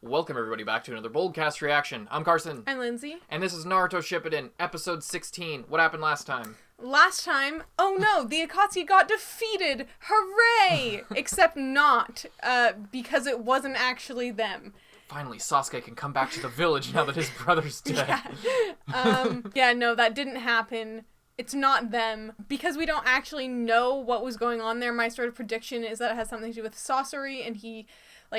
Welcome everybody back to another Boldcast reaction. I'm Carson. I'm Lindsay. And this is Naruto Shippuden, episode 16. What happened last time? Last time, oh no, the Akatsuki got defeated! Hooray! Except not, because it wasn't actually them. Finally, Sasuke can come back to the village now that his brother's dead. Yeah, no, that didn't happen. It's not them. Because we don't actually know what was going on there, my sort of prediction is that it has something to do with sorcery, and he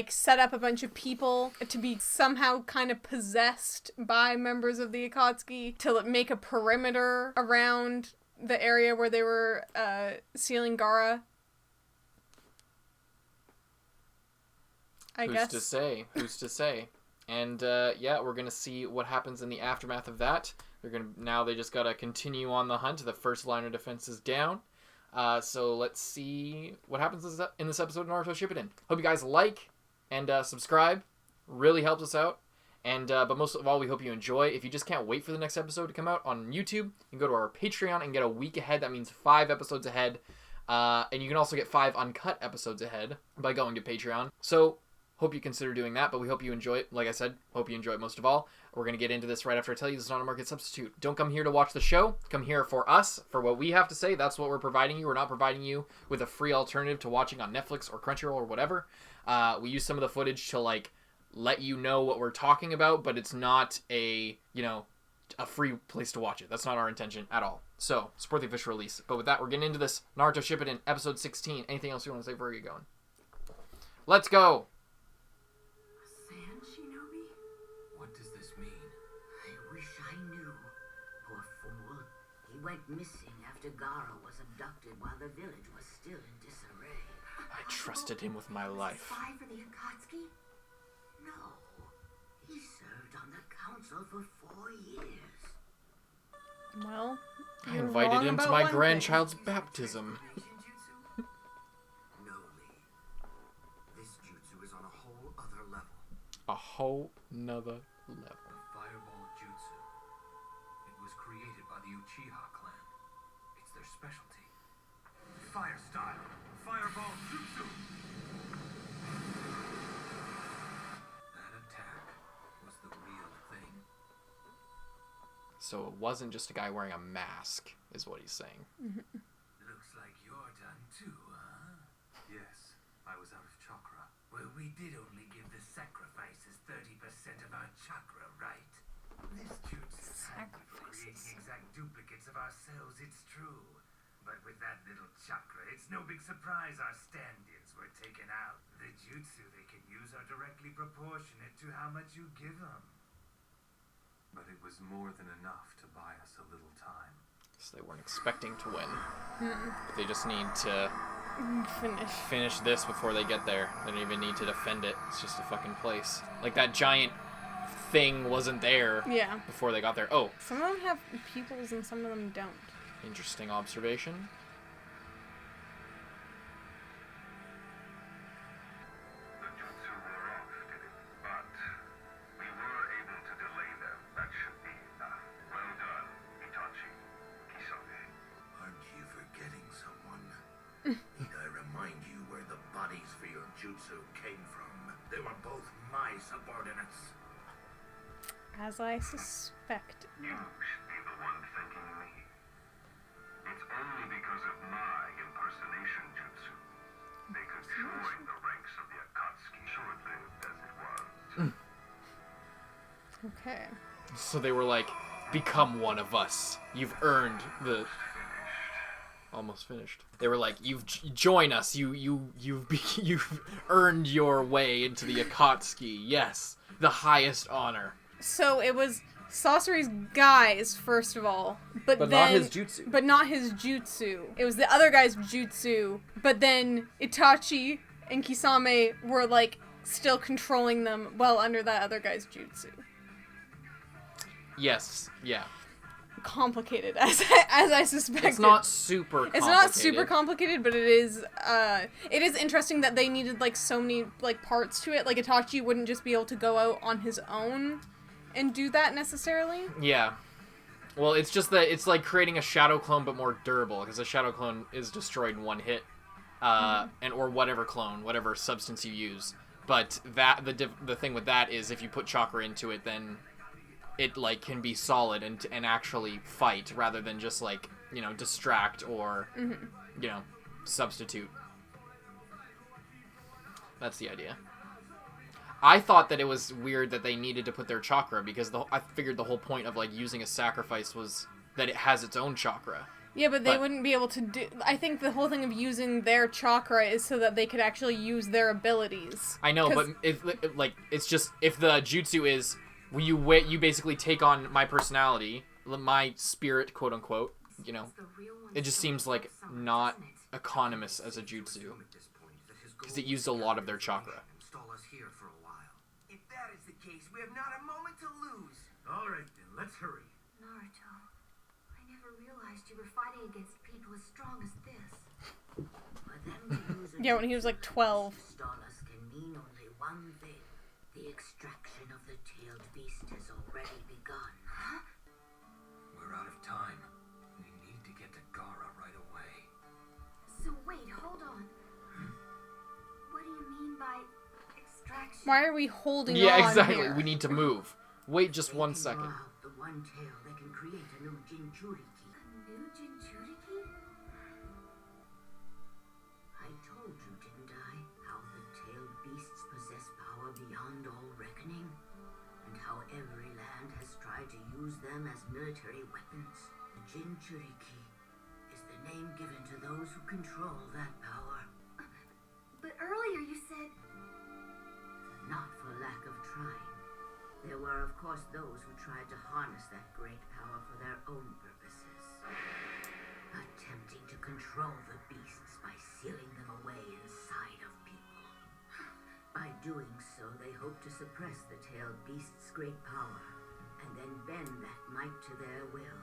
set up a bunch of people to be somehow kind of possessed by members of the Akatsuki to make a perimeter around the area where they were sealing Gaara. I guess. Who's to say? And yeah, we're gonna see what happens in the aftermath of that. They just gotta continue on the hunt. The first line of defense is down. So let's see what happens in this episode of Naruto Shippuden. Hope you guys like and subscribe. Really helps us out. And but most of all, we hope you enjoy. If you just can't wait for the next episode to come out on YouTube, you can go to our Patreon and get a week ahead. That means 5 episodes ahead. And you can also get 5 uncut episodes ahead by going to Patreon. So hope you consider doing that, but we hope you enjoy it. Like I said, hope you enjoy it most of all. We're going to get into this right after I tell you this is not a market substitute. Don't come here to watch the show. Come here for us, for what we have to say. That's what we're providing you. We're not providing you with a free alternative to watching on Netflix or Crunchyroll or whatever. We use some of the footage to, let you know what we're talking about, but it's not a free place to watch it. That's not our intention at all. So, support the official release. But with that, we're getting into this Naruto Shippuden, episode 16. Anything else you want to say before we get going? Let's go! Went missing after Gaara was abducted while the village was still in disarray. I trusted him with my life. Spy for the Akatsuki? No. He served on the council for 4 years. Well, I invited him to my grandchild's baptism. No, Lee. This jutsu is on a whole other level. A whole nother level. The fireball jutsu. It was created by the Uchiha clan. It's their specialty. Fire style. Fireball jutsu. That attack was the real thing. So it wasn't just a guy wearing a mask, is what he's saying. Looks like you're done too, huh? Yes, I was out of chakra. Well, we did only give the sacrifices 30% of our chakra, right? This jutsu creating exact duplicates of ourselves, it's true. But with that little chakra, it's no big surprise our stand-ins were taken out. The jutsu they can use are directly proportionate to how much you give them. But it was more than enough to buy us a little time. So they weren't expecting to win. But they just need to finish this before they get there. They don't even need to defend it. It's just a fucking place. Like that giant thing wasn't there before they got there. Oh. Some of them have pupils and some of them don't. Interesting observation. The jutsu wore off, did it? But we were able to delay them. That should be enough. Well done, Itachi. Kisame. Aren't you forgetting someone? Need I remind you where the bodies for your jutsu came from? They were both my subordinates. As I suspected. You should be the one thanking me. It's only because of my impersonation jutsu. They could join the ranks of the Akatsuki, short-lived as it was. Okay. So they were like, become one of us. You've earned the... Almost finished. They were like, join us. You've earned your way into the Akatsuki. Yes, the highest honor. So it was Sasori's guys, first of all, but then not his jutsu. But not his jutsu. It was the other guy's jutsu. But then Itachi and Kisame were still controlling them while under that other guy's jutsu. Yes. Yeah. Complicated, as I suspected. It's not super complicated. It's not super complicated, but it is interesting that they needed so many parts to it. Like Itachi wouldn't just be able to go out on his own and do that necessarily. Yeah. Well, it's just that it's like creating a shadow clone but more durable, because a shadow clone is destroyed in one hit. Or whatever clone, whatever substance you use. But the thing with that is if you put chakra into it, then it like can be solid and actually fight rather than just like, you know, distract or you know, substitute. That's the idea. I thought that it was weird that they needed to put their chakra because I figured the whole point of like using a sacrifice was that it has its own chakra. Yeah, but they wouldn't be able to do... I think the whole thing of using their chakra is so that they could actually use their abilities. I know, but it's just... If the jutsu is... You basically take on my personality, my spirit, quote-unquote, you know, it just seems like not economous as a jutsu. Because it used a lot of their chakra. Install us here for a while. If that is the case, we have not a moment to lose. All right, then. Let's hurry. Naruto, I never realized you were fighting against people as strong as this. For them to use a Yeah, when he was like 12. install us can mean only one thing. The extraction of the tailed beast has already begun. We're out of time. We need to get to Gaara right away. So wait, hold on. What do you mean by extraction? Why are we holding on Yeah, exactly. here? We need to move. Wait just They 1 can second. draw out the one tail that can create a new Jinchuriki. A new Jinchuriki? I told you, didn't I, how the tailed beasts possess power beyond all reckoning, and how every land has tried to use them as military weapons. The Jinchuriki is the name given to those who control that power, But earlier you said... not for lack of trying. There were, of course, those who tried to harness that great power for their own purposes, attempting to control the beasts by sealing them away inside of people. By doing so, they hope to suppress the tailed beast's great power, and then bend that might to their will.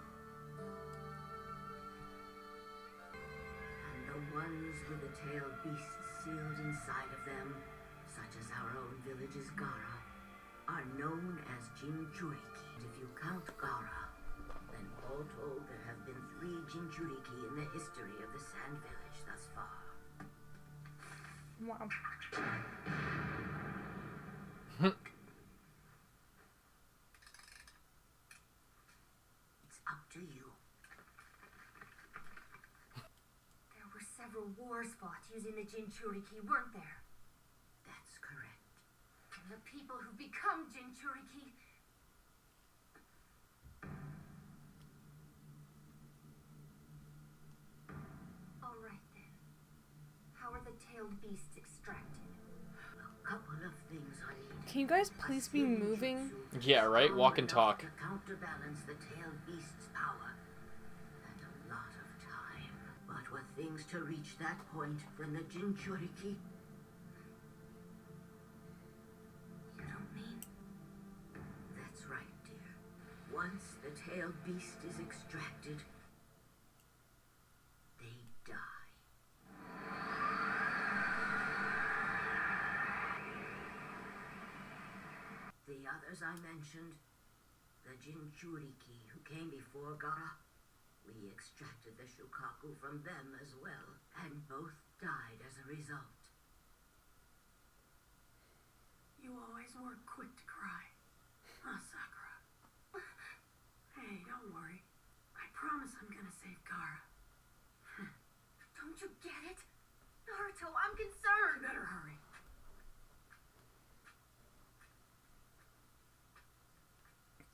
And the ones with the tailed beasts sealed inside of them, such as our own village's Gaara, are known as Jinchuriki. And if you count Gaara, then all told there have been 3 Jinchuriki in the history of the Sand Village thus far. Wow. It's up to you. There were several wars fought using the Jinchuriki, weren't there? That's correct. And the people who become Jinchuriki... Alright then. How are the tailed beasts extracted? A couple of things are needed. Can you guys please be moving? Yeah, right? Walk and talk. To counterbalance the tailed beast's power. And a lot of time. But were things to reach that point, then the Jinchuriki... You don't mean... That's right, dear. Once the tailed beast is extracted, they die. The others I mentioned, the Jinchuriki who came before Gaara, we extracted the Shukaku from them as well, and both died as a result. You always were quick to cry. Huh, Sakura? Hey, don't worry. I promise I'm gonna save Gaara. Don't you get it? Naruto, I'm concerned! Better hurry.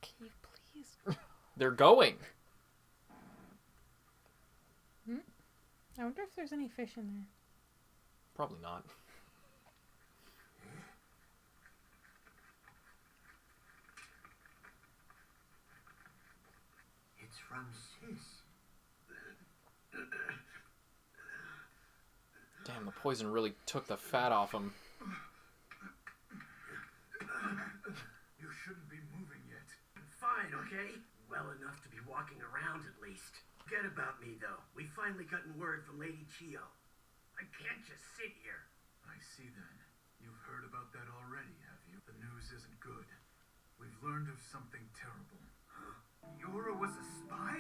Can you please? They're going. I wonder if there's any fish in there. Probably not. It's from Sis. Damn, the poison really took the fat off him. You shouldn't be moving yet. Fine, okay? Well enough to be walking around at least. Forget about me, though. We've finally gotten word from Lady Chio. I can't just sit here. I see then. You've heard about that already, have you? The news isn't good. We've learned of something terrible. Huh? Yora was a spy?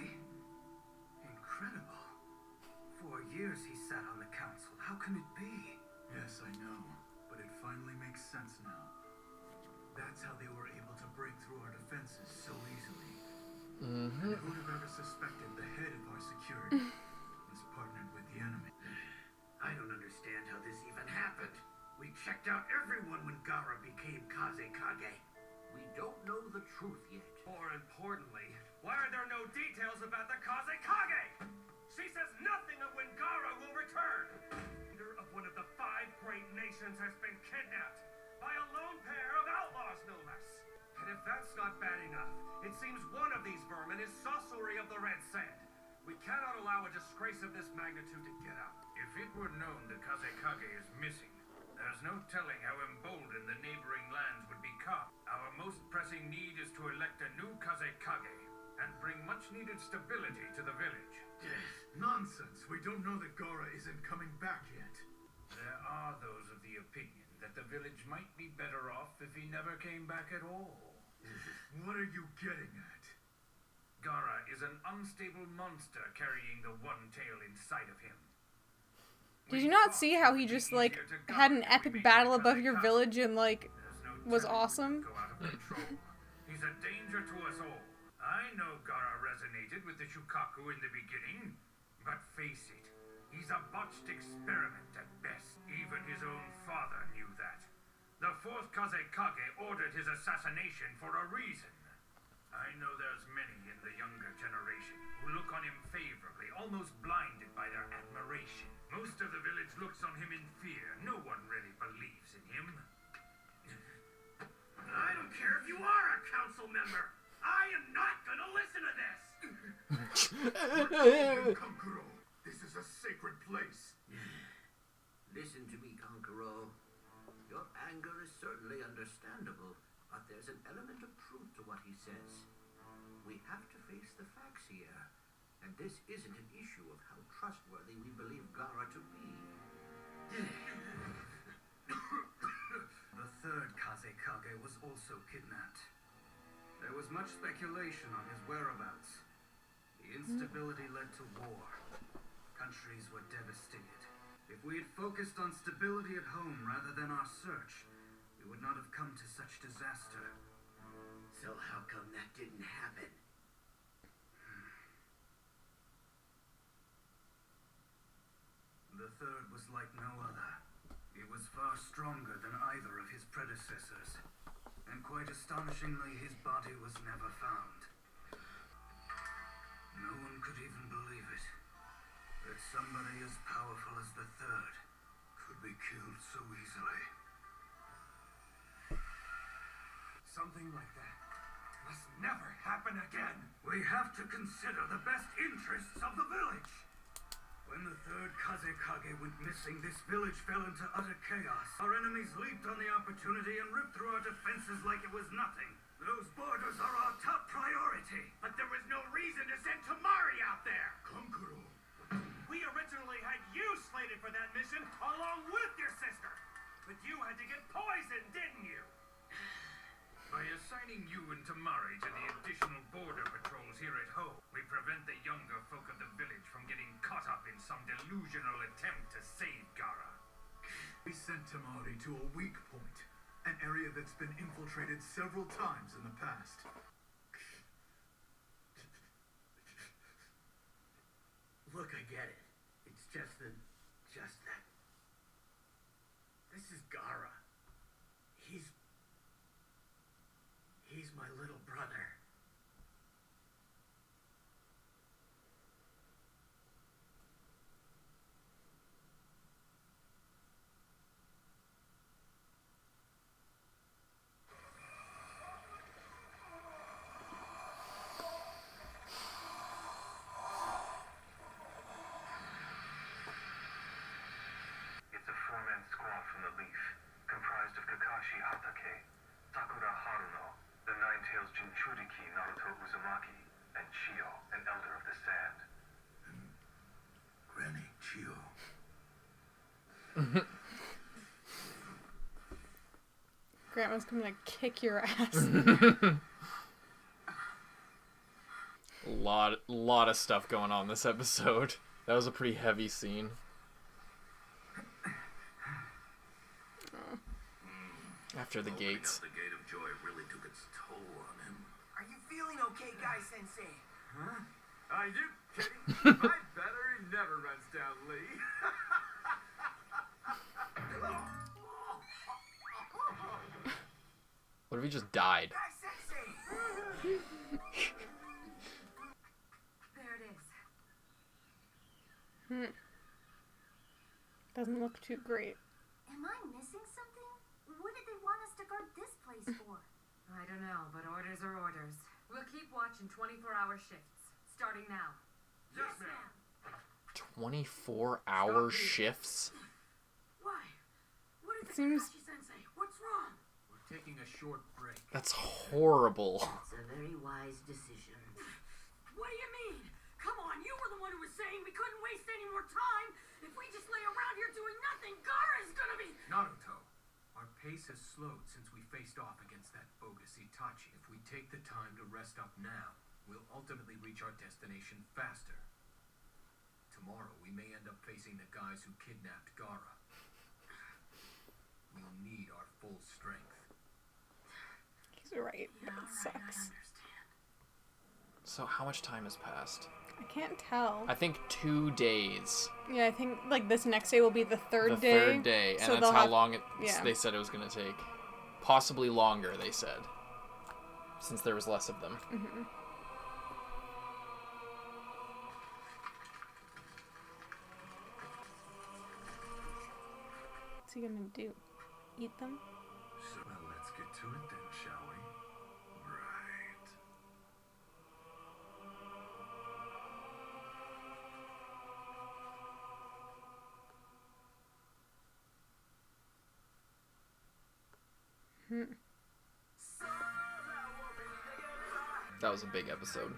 Incredible. 4 years he sat on the council. How can it be? Yes, I know. But it finally makes makes sense now. That's how they were able to break through our defenses so easily. And who'd have ever suspected the head of our security was partnered with the enemy? I don't understand how this even happened. We checked out everyone when Gaara became Kazekage. We don't know the truth yet. More importantly, why are there no details about the Kazekage? She says nothing of when Gaara will return. Leader of one of the 5 great nations has been kidnapped by a lone pair of outlaws, no less. And if that's not bad enough, it seems one of these vermin is Sasori of the Red Sand. We cannot allow a disgrace of this magnitude to get out. If it were known the Kazekage is missing, there's no telling how emboldened the neighboring lands would become. Our most pressing need is to elect a new Kazekage and bring much-needed stability to the village. Nonsense. We don't know that Gaara isn't coming back yet. There are those of the opinion that the village might be better off if he never came back at all. What are you getting at? Gaara is an unstable monster carrying the one tail inside of him. Did you not see how he just, like, had an epic battle above your village and, like, was awesome? Go out of control. He's a danger to us all. I know Gaara resonated with the Shukaku in the beginning, but face it, he's a botched experiment at best. Even his own father knew that. The 4th Kazekage ordered his assassination for a reason. I know there's many in the younger generation who look on him favorably, almost blinded by their admiration. Most of the village looks on him in fear. No one really believes in him. I don't care if you are a council member. I am not gonna listen to this. Kankuro, this is a sacred place. Listen to me, Kankuro. Your anger is certainly understandable, but there's an element of truth to what he says. We have to face the facts here, and this isn't an issue of how trustworthy we believe Gaara to be. The 3rd Kazekage was also kidnapped. There was much speculation on his whereabouts. The instability led to war. Countries were devastated. If we had focused on stability at home rather than our search, we would not have come to such disaster. So how come that didn't happen? The 3rd was like no other. He was far stronger than either of his predecessors. And quite astonishingly, his body was never found. No one could even believe it. That somebody as powerful as the 3rd could be killed so easily. Something like that must never happen again. We have to consider the best interests of the village. When the 3rd Kazekage went missing, this village fell into utter chaos. Our enemies leaped on the opportunity and ripped through our defenses like it was nothing. Those borders are our top priority. But there was no reason to send Tamari out there. Kankuro. We originally had you slated for that mission along with your sister. But you had to get poisoned, didn't you? By assigning you and Tamari to the additional border patrols here at home, we prevent the younger folk of the village from getting caught up in some delusional attempt to save Gaara. We sent Tamari to a weak point, an area that's been infiltrated several times in the past. Look, I get it. It's just that... This is Gaara. He's my little brother. It's a 4-man squad from the Leaf, comprised of Kakashi Hatake, Sakura Haruno, the Nine-Tails Jinchuriki Naruto Uzumaki, and Chio, an elder of the sand. Granny Chio. Grandma's coming to kick your ass. lot of stuff going on this episode. That was a pretty heavy scene. After the Opening gates. up the gate of joy really took its toll on him. Are you feeling okay, Guy Sensei? Huh? Are you kidding? My battery never runs down, Lee. What if he just died? Guy Sensei! There it is. Doesn't look too great. Am I missing something? What did they want us to guard this place for? I don't know, but orders are orders. We'll keep watching 24-hour shifts, starting now. Yes, ma'am. 24-hour shifts? Why? What is it, Seems- Itachi Sensei? What's wrong? We're taking a short break. That's horrible. It's a very wise decision. What do you mean? Come on, you were the one who was saying we couldn't waste any more time. If we just lay around here doing nothing, Gaara's gonna be... Naruto, our pace has slowed since we faced off against that bogus Itachi. If we take the time to rest up now, we'll ultimately reach our destination faster. Tomorrow, we may end up facing the guys who kidnapped Gaara. We'll need our full strength. He's right. Yeah, That all right, I sucks. understand. So how much time has passed? I can't tell. I think 2 days. Yeah, I think like this next day will be the third The day. third day, and so that's they'll how have- long yeah. they said it was going to take. Possibly longer, they said. Since there was less of them. What's he gonna do? Eat them? So, well, let's get to it then, shall we? Right. That was a big episode.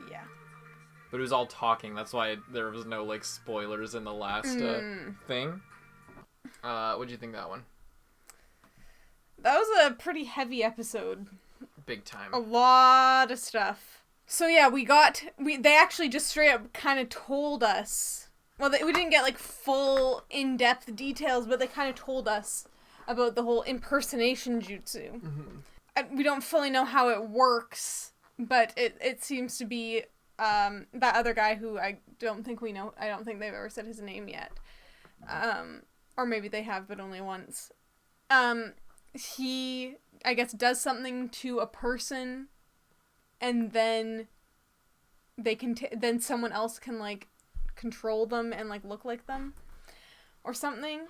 Yeah. But it was all talking. That's why there was no like spoilers in the last thing. What'd you think of that one? That was a pretty heavy episode. Big time. A lot of stuff. So yeah, they actually just straight up kind of told us. Well, we didn't get like full in-depth details, but they kind of told us about the whole impersonation jutsu. We don't fully know how it works, but it seems to be that other guy who I don't think we know. I don't think they've ever said his name yet. Or maybe they have, but only once. He, I guess, does something to a person, and then they can then someone else can like control them and like look like them, or something.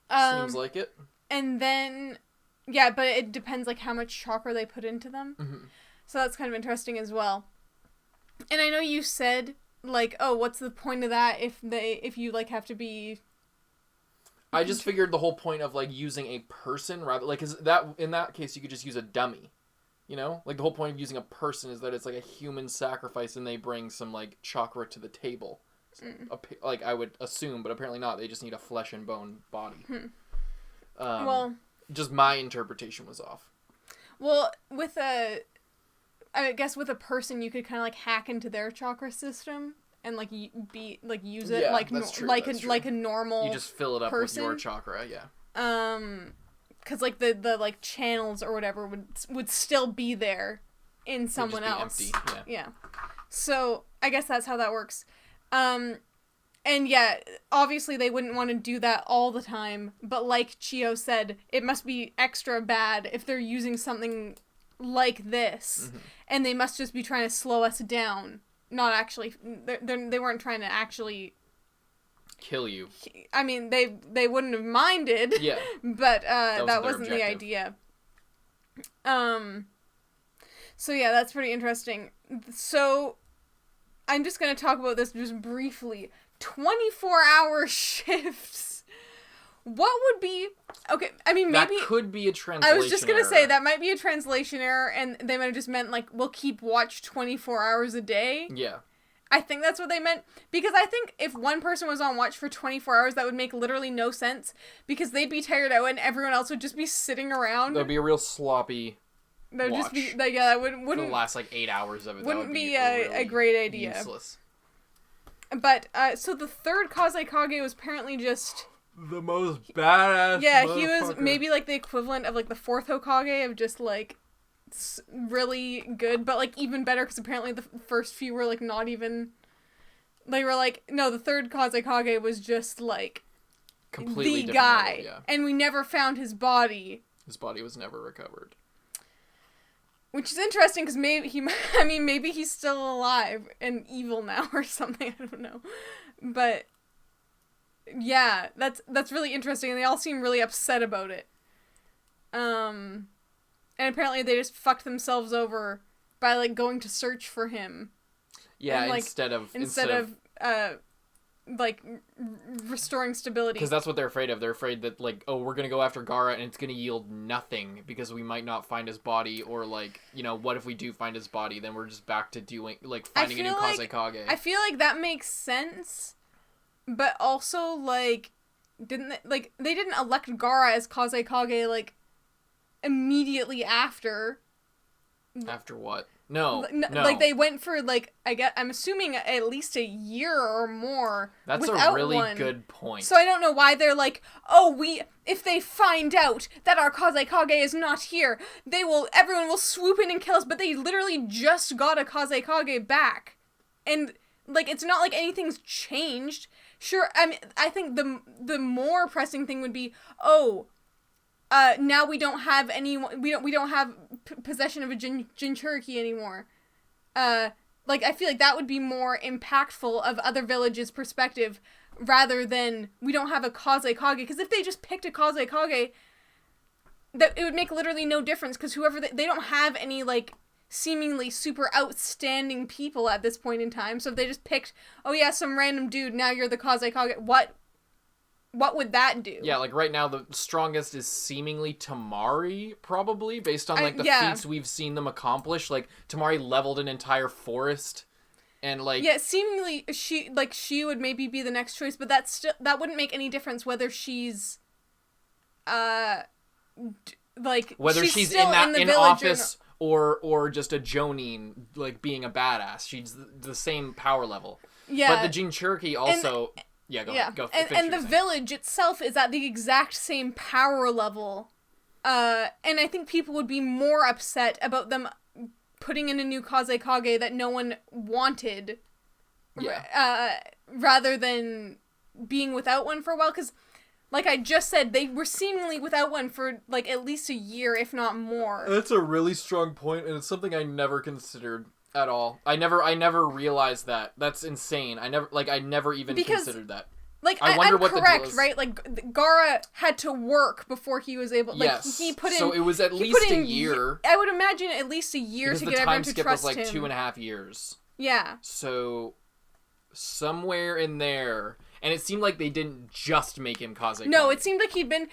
Seems like it. And then, yeah, but it depends like how much chakra they put into them. So that's kind of interesting as well. And I know you said like, oh, what's the point of that if you like have to be. I just figured the whole point of like using a person rather like is that in that case you could just use a dummy, you know, like the whole point of using a person is that it's like a human sacrifice and they bring some like chakra to the table, like I would assume, but apparently not. They just need a flesh and bone body. Well, just my interpretation was off. Well, I guess with a person you could kind of like hack into their chakra system and like use it Yeah, like that's true, like that's a like a normal. You just fill it up person. with your chakra, yeah. Because like the like channels or whatever would still be there in someone just be else. empty, Yeah. So I guess that's how that works. And yeah, obviously they wouldn't want to do that all the time, but like Chio said, it must be extra bad if they're using something like this, and they must just be trying to slow us down. Not actually, they weren't trying to actually kill you. I mean, they wouldn't have minded. Yeah. But that was wasn't their the objective. idea. So yeah, that's pretty interesting. So I'm just gonna talk about this just briefly. 24-hour shifts. What would be okay? I mean, maybe that could be a translation. I was just gonna error. say that might be a translation error, and they might have just meant like we'll keep watch 24 hours a day. Yeah. I think that's what they meant, because I think if one person was on watch for 24 hours, that would make literally no sense, because they'd be tired out and everyone else would just be sitting around. That'd be a real sloppy. That'd watch. just be like, yeah, that wouldn't For the last like 8 hours of it. wouldn't that would be really a great idea. Useless. But so the third Kazekage was apparently just the most badass. Yeah, he was maybe like the equivalent of like the fourth Hokage of just like really good, but like even better because apparently the first few were like not even. They were like, no, the third Kazekage was just like completely the different guy, level, yeah. and we never found his body. His body was never recovered. Which is interesting because maybe he's still alive and evil now or something. I don't know, but yeah, that's really interesting, and they all seem really upset about it. And apparently they just fucked themselves over by like going to search for him. Yeah, and, like, instead of like restoring stability. Because that's what they're afraid of. They're afraid that like, oh, we're gonna go after Gaara and it's gonna yield nothing because we might not find his body, or like, you know, what if we do find his body? Then we're just back to doing like finding a new Kazekage. I feel like that makes sense, but also like, they didn't elect Gaara as Kazekage like immediately after. After what? No. Like they went for like I'm assuming at least a year or more. That's without a really one. good point. So I don't know why they're like, oh, if they find out that our Kazekage is not here, everyone will swoop in and kill us. But they literally just got a Kazekage back, and like it's not like anything's changed. Sure, I mean, I think the more pressing thing would be, now we don't have anyone. We don't have possession of a Jinchuriki anymore. Like I feel like that would be more impactful of other villages' perspective, rather than we don't have a Kazekage. Because if they just picked a Kazekage, that it would make literally no difference. Because whoever they don't have any like seemingly super outstanding people at this point in time. So if they just picked, oh yeah, some random dude, now you're the Kazekage. What would that do? Yeah, like right now the strongest is seemingly Tamari, probably, based on like the feats we've seen them accomplish. Like Tamari leveled an entire forest, and like seemingly she would maybe be the next choice, but that wouldn't make any difference whether she's whether she's in office or just a Jonin like being a badass. She's the same power level. Yeah, but the Jinchuriki also. Go. And the village itself is at the exact same power level. And I think people would be more upset about them putting in a new Kazekage that no one wanted. Yeah. Rather than being without one for a while. Because, like I just said, they were seemingly without one for, like, at least a year, if not more. That's a really strong point, and it's something I never considered. At all. I never realized that. That's insane. I never even considered that. Like, I'm correct, right? Like, Gaara had to work before he was able... Like, yes. He put in... So it was at least a year. I would imagine at least a year to get everyone to trust him. Because the time skip was like 2.5 years. Yeah. So, somewhere in there... And it seemed like they didn't just make him Kazekage. No, it seemed like he'd been...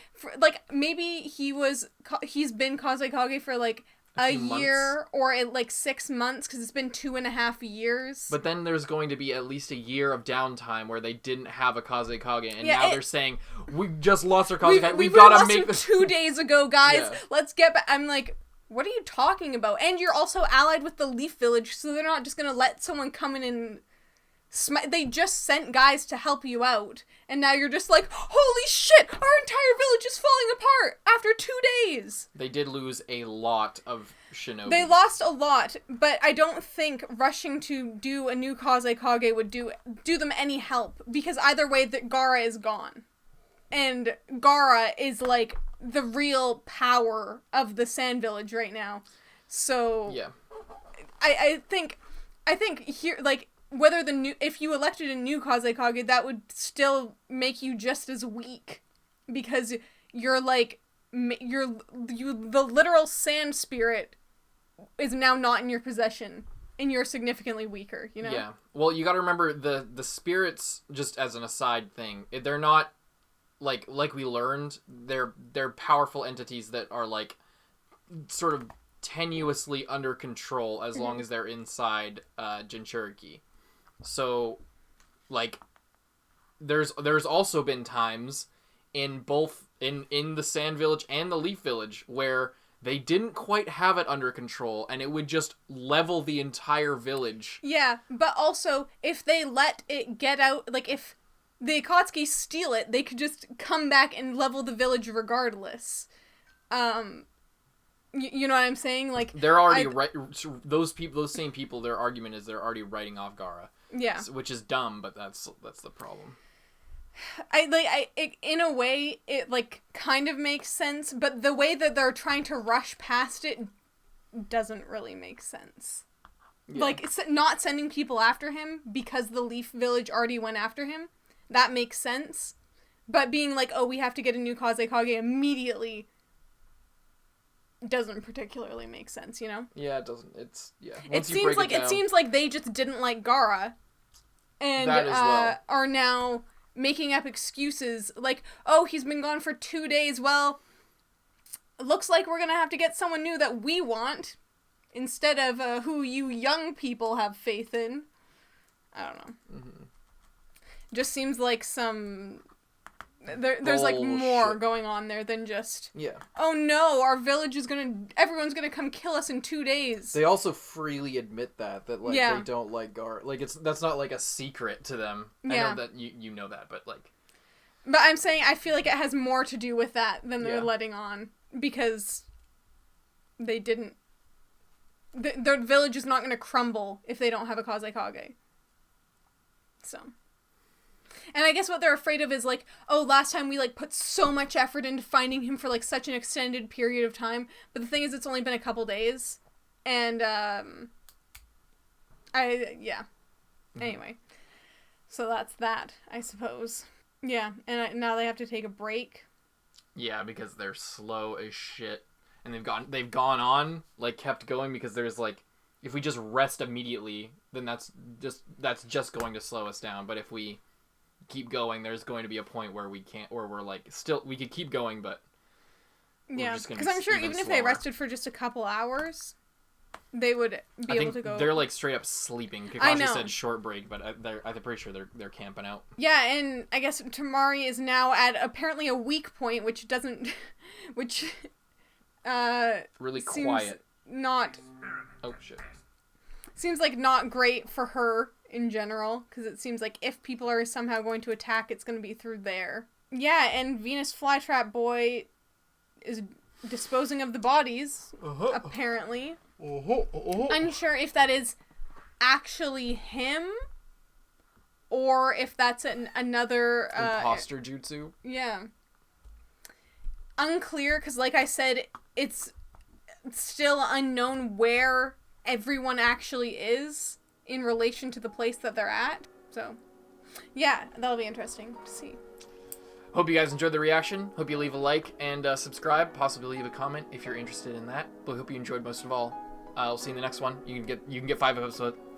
maybe he's been Kazekage for, like... a year or like 6 months, because it's been 2.5 years. But then there's going to be at least a year of downtime where they didn't have a Kazekage, and now they're saying, we just lost our Kazekage, we've got to make this 2 days ago, guys. Yeah. Let's get back. I'm like, what are you talking about? And you're also allied with the Leaf Village, so they're not just gonna let someone come in and they just sent guys to help you out, and now you're just like, holy shit, our entire village is falling apart after 2 days. They did lose a lot of shinobi. They lost a lot, but I don't think rushing to do a new Kazekage would do them any help, because either way, that Gaara is gone. And Gaara is like the real power of the Sand Village right now. So yeah. I think here, like, whether if you elected a new Kazekage, that would still make you just as weak, because you're like the literal sand spirit is now not in your possession, and you're significantly weaker. You know. Yeah. Well, you got to remember the spirits. Just as an aside thing, they're not like we learned. They're powerful entities that are like sort of tenuously under control as long as they're inside Jinchuriki. So, like, there's also been times in both in the Sand Village and the Leaf Village where they didn't quite have it under control, and it would just level the entire village. Yeah, but also if they let it get out, like if the Akatsuki steal it, they could just come back and level the village regardless. You know what I'm saying? Like, they're already those same people. Their argument is they're already writing off Gaara. Yeah, which is dumb, but that's the problem. In a way, it like kind of makes sense, but the way that they're trying to rush past it doesn't really make sense. Yeah. Like, it's not sending people after him because the Leaf Village already went after him. That makes sense. But being like, oh, we have to get a new Kazekage immediately doesn't particularly make sense, you know? Yeah, it doesn't. It's, yeah. It seems like they just didn't like Gaara and are now making up excuses like, oh, he's been gone for 2 days. Well, looks like we're gonna have to get someone new that we want instead of who you young people have faith in. I don't know. Mm-hmm. Just seems like some... There's like more going on there than just, oh no, our village is everyone's gonna come kill us in 2 days. They also freely admit that like they don't like Gaara. Like that's not like a secret to them. Yeah. I know that you know that, but like. But I'm saying I feel like it has more to do with that than they're letting on, because they didn't. Their village is not gonna crumble if they don't have a Kazekage. So. And I guess what they're afraid of is like, oh, last time we like put so much effort into finding him for like such an extended period of time. But the thing is, it's only been a couple days. And, Anyway. So that's that, I suppose. Yeah, and now they have to take a break. Yeah, because they're slow as shit. And they've gone on, like, kept going because there's like, if we just rest immediately, then that's just going to slow us down. But if we keep going, there's going to be a point where we can't, or we're like we could keep going, but because I'm sure even if they rested for just a couple hours, they would be able to go. They're like straight up sleeping. Kakashi said short break, but I'm pretty sure they're camping out. Yeah, and I guess Tamari is now at apparently a weak point, which really quiet. Not. Oh shit. Seems like not great for her in general, because it seems like if people are somehow going to attack, it's going to be through there. Yeah, and Venus Flytrap Boy is disposing of the bodies, apparently. Unsure if that is actually him, or if that's another... imposter jutsu? Yeah. Unclear, because like I said, it's still unknown where everyone actually is in relation to the place that they're at. So, yeah, that'll be interesting to see. Hope you guys enjoyed the reaction. Hope you leave a like and subscribe. Possibly leave a comment if you're interested in that. But hope you enjoyed most of all. We'll see you in the next one. You can get 5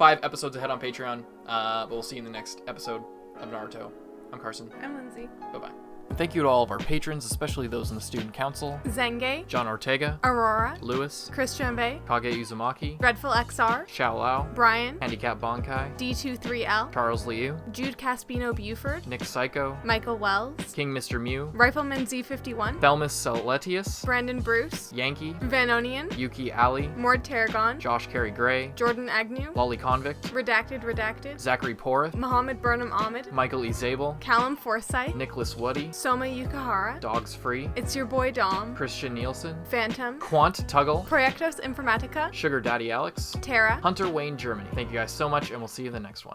episodes ahead on Patreon. But we'll see you in the next episode of Naruto. I'm Carson. I'm Lindsay. Bye-bye. Thank you to all of our patrons, especially those in the Student Council. Zenge, John Ortega, Aurora, Lewis, Christian Bay, Kage Uzumaki, Dreadful XR, Xiao Lao, Brian, Handicap Bonkai, D23L, Charles Liu, Jude Caspino Buford, Nick Psycho, Michael Wells, King Mr. Mew, Rifleman Z51, Thelmus Celetius, Brandon Bruce, Yankee, Vanonian, Yuki Ali, Mord Tarragon, Josh Carey Gray, Jordan Agnew, Lolly Convict, Redacted, Zachary Porth, Mohammed Burnham Ahmed, Michael E. Zabel, Callum Forsyth, Nicholas Woody, Soma Yukahara, Dogs Free, It's Your Boy Dom, Christian Nielsen, Phantom, Quant Tuggle, Proyectos Informatica, Sugar Daddy Alex, Tara, Hunter Wayne Germany. Thank you guys so much, and we'll see you in the next one.